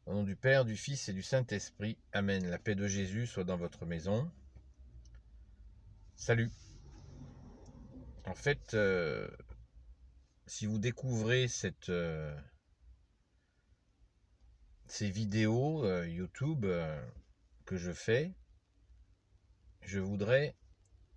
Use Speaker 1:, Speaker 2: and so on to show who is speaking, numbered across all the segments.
Speaker 1: Au nom du Père, du Fils et du Saint-Esprit. Amen. La paix de Jésus soit dans votre maison. Salut. En fait, si vous découvrez ces vidéos YouTube que je fais, je voudrais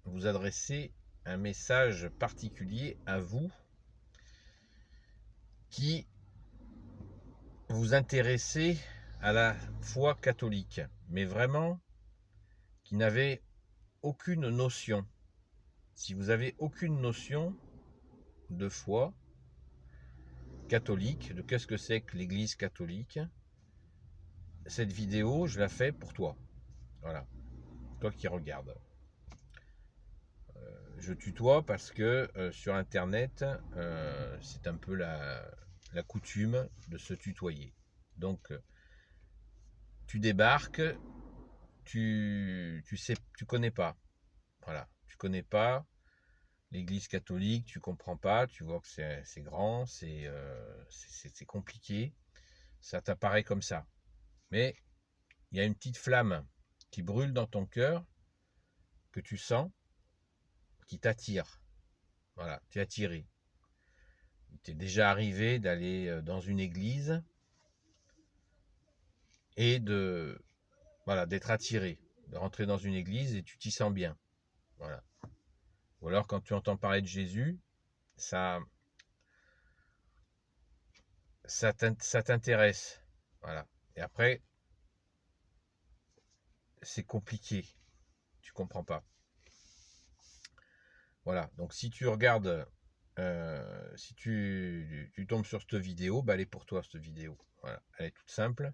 Speaker 1: vous adresser un message particulier à vous qui vous intéressez à la foi catholique, mais vraiment qui n'avez aucune notion. Si vous avez aucune notion de foi catholique, de qu'est-ce que c'est que l'Église catholique, cette vidéo, je la fais pour toi. Voilà, toi qui regardes. Je tutoie parce que sur Internet, c'est un peu la coutume de se tutoyer. Donc, tu débarques, tu sais, tu connais pas. Voilà, tu connais pas l'Église catholique, tu comprends pas, tu vois que c'est grand, c'est compliqué, ça t'apparaît comme ça. Mais il y a une petite flamme qui brûle dans ton cœur, que tu sens, qui t'attire. Voilà, tu es attiré. Il t'est déjà arrivé d'aller dans une église et d'être attiré, de rentrer dans une église et tu t'y sens bien. Voilà. Ou alors quand tu entends parler de Jésus, ça, ça t'intéresse. Voilà. Et après, c'est compliqué. Tu comprends pas. Voilà. Donc si tu regardes, si tu tombes sur cette vidéo, bah, elle est pour toi cette vidéo. Voilà. Elle est toute simple.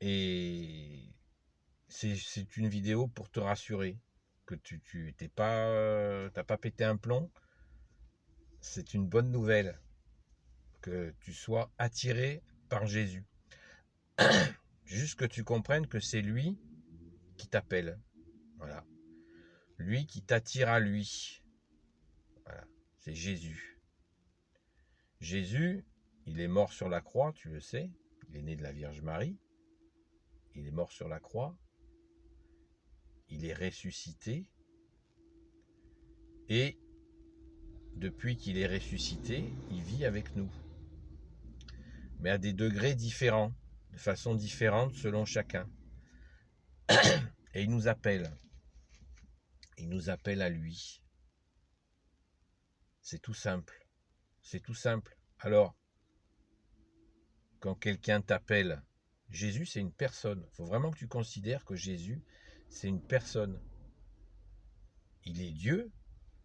Speaker 1: Et c'est une vidéo pour te rassurer que tu t'as pas pété un plomb. C'est une bonne nouvelle que tu sois attiré par Jésus. Juste que tu comprennes que c'est lui qui t'appelle. Voilà. Lui qui t'attire à lui. Voilà. C'est Jésus. Jésus, il est mort sur la croix, tu le sais. Il est né de la Vierge Marie. Il est mort sur la croix. Il est ressuscité. Et depuis qu'il est ressuscité, il vit avec nous. Mais à des degrés différents, de façon différente selon chacun. Et il nous appelle. Il nous appelle à lui. C'est tout simple. C'est tout simple. Alors, quand quelqu'un t'appelle, Jésus, c'est une personne. Il faut vraiment que tu considères que Jésus, c'est une personne. Il est Dieu,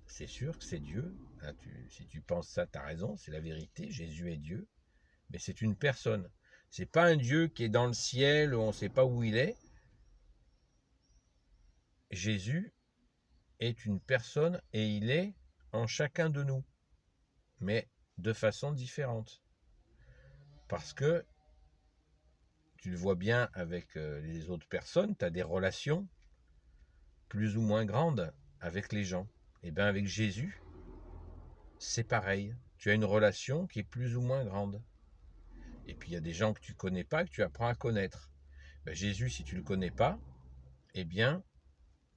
Speaker 1: c'est sûr que c'est Dieu. Là, si tu penses ça, tu as raison, c'est la vérité. Jésus est Dieu. Mais c'est une personne. C'est pas un Dieu qui est dans le ciel, où on ne sait pas où il est. Jésus est une personne et il est en chacun de nous, mais de façon différente. Parce que tu le vois bien avec les autres personnes, tu as des relations plus ou moins grandes avec les gens. Et bien avec Jésus, c'est pareil. Tu as une relation qui est plus ou moins grande. Et puis il y a des gens que tu ne connais pas, que tu apprends à connaître. Ben, Jésus, si tu ne le connais pas, eh bien,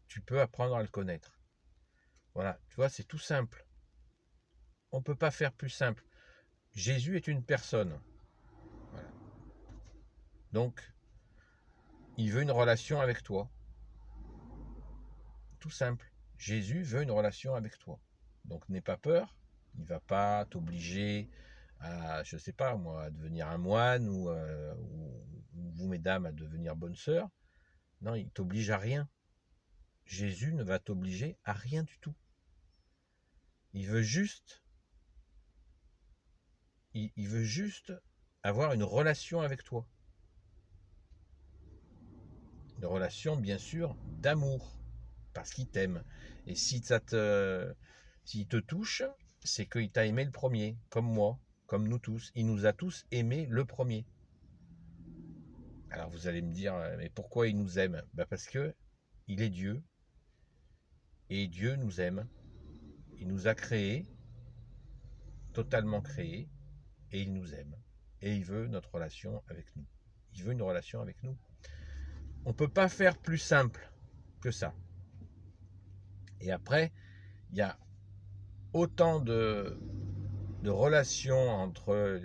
Speaker 1: tu peux apprendre à le connaître. Voilà, tu vois, c'est tout simple. On ne peut pas faire plus simple. Jésus est une personne. Voilà. Donc, il veut une relation avec toi. Tout simple. Jésus veut une relation avec toi. Donc, n'aie pas peur. Il ne va pas t'obliger à, je ne sais pas moi, à devenir un moine ou vous, mesdames, à devenir bonne sœur. Non, il t'oblige à rien. Jésus ne va t'obliger à rien du tout. Il veut juste, il veut juste avoir une relation avec toi. Une relation, bien sûr, d'amour. Parce qu'il t'aime. Et s'il te touche, c'est qu'il t'a aimé le premier, comme moi, comme nous tous. Il nous a tous aimé le premier. Alors vous allez me dire, mais pourquoi il nous aime? Parce que il est Dieu, et Dieu nous aime. Il nous a créés, totalement créés, et il nous aime. et il veut notre relation avec nous. Il veut une relation avec nous. On ne peut pas faire plus simple que ça. Et après, il y a autant de relations entre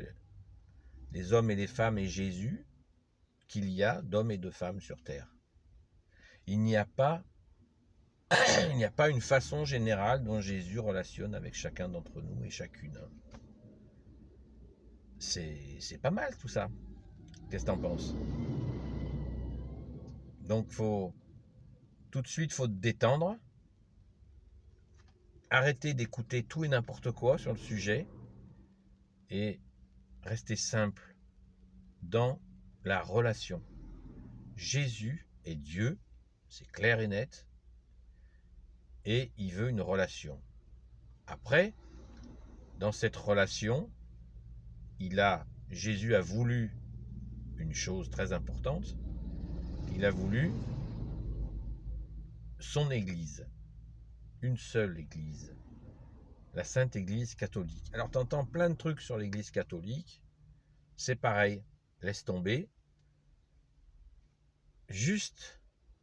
Speaker 1: les hommes et les femmes et Jésus qu'il y a d'hommes et de femmes sur terre. Il n'y a pas une façon générale dont Jésus relationne avec chacun d'entre nous et chacune. C'est pas mal tout ça. Qu'est-ce que t'en penses? Donc tout de suite, faut te détendre. Arrêter d'écouter tout et n'importe quoi sur le sujet et rester simple dans la relation. Jésus est Dieu, c'est clair et net, et il veut une relation. Après, dans cette relation, Jésus a voulu une chose très importante, il a voulu son Église, une seule Église, la Sainte Église catholique. Alors tu entends plein de trucs sur l'Église catholique, c'est pareil, laisse tomber, juste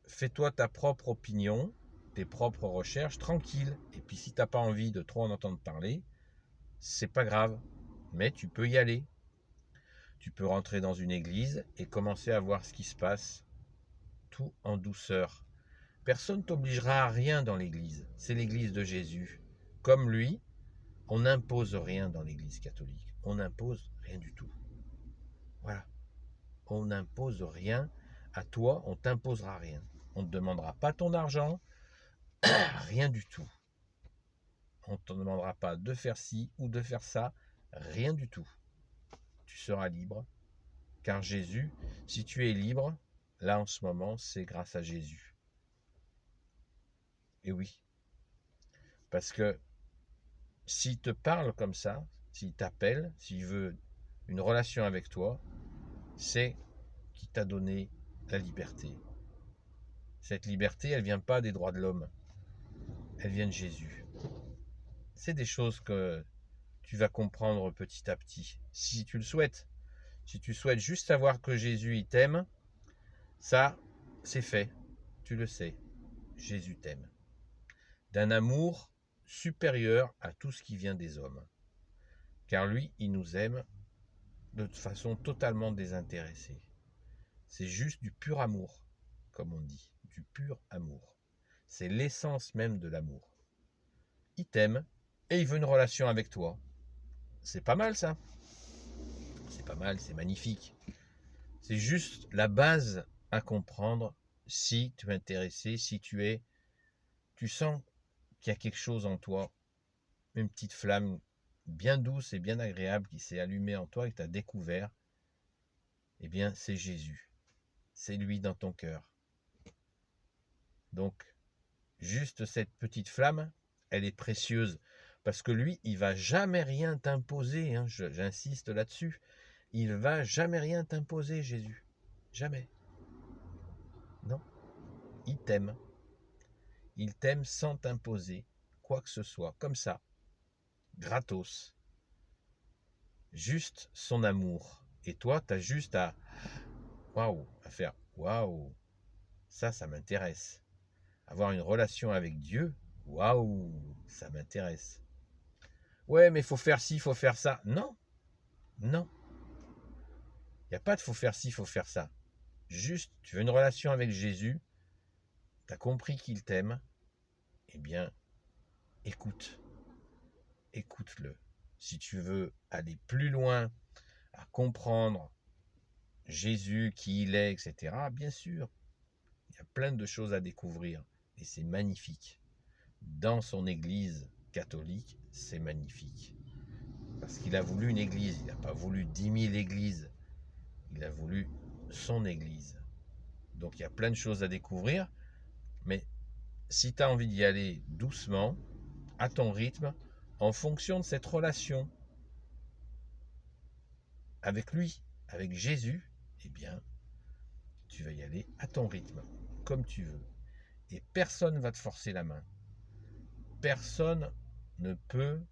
Speaker 1: fais-toi ta propre opinion, tes propres recherches, tranquille, et puis si tu n'as pas envie de trop en entendre parler, c'est pas grave, mais tu peux y aller. Tu peux rentrer dans une église et commencer à voir ce qui se passe, tout en douceur. Personne ne t'obligera à rien dans l'église, c'est l'église de Jésus. Comme lui, on n'impose rien dans l'église catholique, on n'impose rien du tout. Voilà, on n'impose rien à toi, on t'imposera rien. On ne te demandera pas ton argent, rien du tout. On ne te demandera pas de faire ci ou de faire ça, rien du tout. Tu seras libre, car Jésus, si tu es libre, là en ce moment, c'est grâce à Jésus. Et oui, parce que s'il te parle comme ça, s'il t'appelle, s'il veut une relation avec toi, c'est qu'il t'a donné la liberté. Cette liberté, elle ne vient pas des droits de l'homme, elle vient de Jésus. C'est des choses que tu vas comprendre petit à petit, si tu le souhaites. Si tu souhaites juste savoir que Jésus il t'aime, ça, c'est fait. Tu le sais. Jésus t'aime. D'un amour supérieur à tout ce qui vient des hommes. Car lui, il nous aime de façon totalement désintéressée. C'est juste du pur amour, comme on dit. Du pur amour. C'est l'essence même de l'amour. Il t'aime et il veut une relation avec toi. C'est pas mal ça. C'est pas mal, c'est magnifique. C'est juste la base à comprendre si tu es intéressé, si tu sens qu'il y a quelque chose en toi, une petite flamme bien douce et bien agréable qui s'est allumée en toi et que tu as découvert, eh bien c'est Jésus. C'est lui dans ton cœur. Donc, juste cette petite flamme, elle est précieuse parce que lui, il va jamais rien t'imposer, hein, j'insiste là-dessus. Il va jamais rien t'imposer, Jésus. Jamais. Non. Il t'aime. Il t'aime sans t'imposer quoi que ce soit, comme ça, gratos. Juste son amour. Et toi, tu as juste à faire waouh, ça m'intéresse. Avoir une relation avec Dieu, waouh, ça m'intéresse. Ouais, mais il faut faire ci, il faut faire ça. Non, non. Il n'y a pas de faut faire ci, il faut faire ça. Juste, tu veux une relation avec Jésus, tu as compris qu'il t'aime, eh bien, écoute-le. Si tu veux aller plus loin, à comprendre Jésus, qui il est, etc., bien sûr, il y a plein de choses à découvrir et c'est magnifique. Dans son église catholique, c'est magnifique. Parce qu'il a voulu une église, il n'a pas voulu 10 000 églises, il a voulu son église. Donc il y a plein de choses à découvrir, mais si tu as envie d'y aller doucement, à ton rythme, en fonction de cette relation avec lui, avec Jésus, eh bien, tu vas y aller à ton rythme, comme tu veux. Et personne ne va te forcer la main. Personne ne peut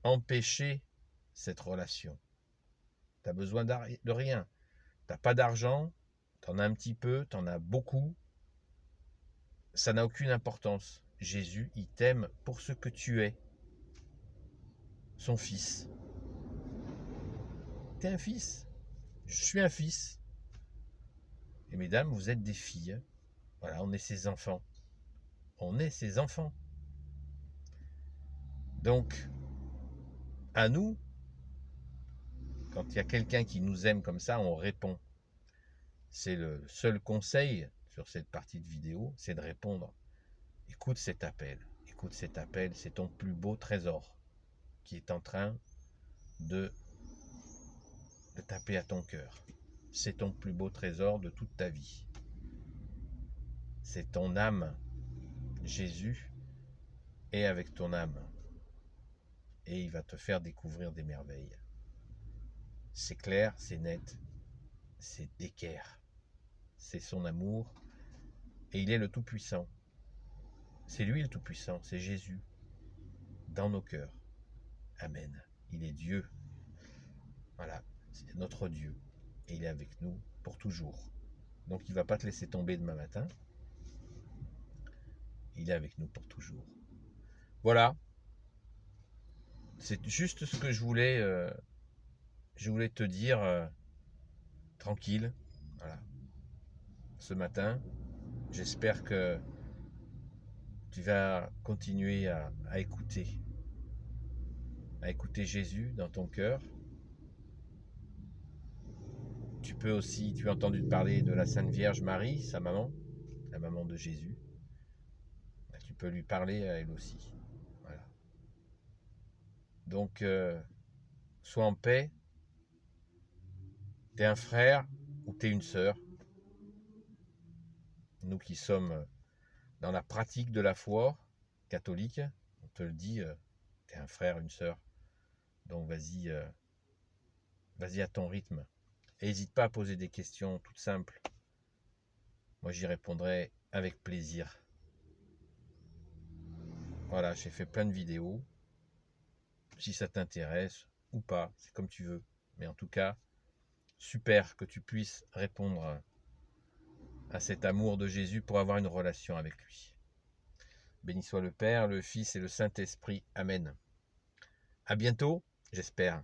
Speaker 1: empêcher cette relation. Tu n'as besoin de rien. Tu n'as pas d'argent, tu en as un petit peu, tu en as beaucoup. Ça n'a aucune importance. Jésus, il t'aime pour ce que tu es. Son fils. Tu es un fils. Je suis un fils. Et mesdames, vous êtes des filles. Voilà, on est ses enfants. On est ses enfants. Donc, à nous, quand il y a quelqu'un qui nous aime comme ça, on répond. C'est le seul conseil sur cette partie de vidéo, c'est de répondre. Écoute cet appel, c'est ton plus beau trésor qui est en train de taper à ton cœur. C'est ton plus beau trésor de toute ta vie. C'est ton âme. Jésus est avec ton âme. Et il va te faire découvrir des merveilles. C'est clair, c'est net, c'est d'équerre. C'est son amour. Et il est le Tout-Puissant. C'est lui le Tout-Puissant, c'est Jésus. Dans nos cœurs. Amen. Il est Dieu. Voilà, c'est notre Dieu. Et il est avec nous pour toujours. Donc il ne va pas te laisser tomber demain matin. Il est avec nous pour toujours. Voilà. C'est juste ce que je voulais te dire tranquille. Voilà. Ce matin. J'espère que tu vas continuer à écouter. À écouter Jésus dans ton cœur. Tu as entendu parler de la Sainte Vierge Marie, sa maman, la maman de Jésus. Tu peux lui parler à elle aussi. Voilà. Donc, sois en paix. T'es un frère ou t'es une sœur. Nous qui sommes dans la pratique de la foi catholique, on te le dit, t'es un frère, une sœur. Donc vas-y à ton rythme. Et n'hésite pas à poser des questions toutes simples. Moi, j'y répondrai avec plaisir. Voilà, j'ai fait plein de vidéos. Si ça t'intéresse ou pas, c'est comme tu veux. Mais en tout cas, super que tu puisses répondre à cet amour de Jésus pour avoir une relation avec lui. Béni soit le Père, le Fils et le Saint-Esprit. Amen. À bientôt, j'espère.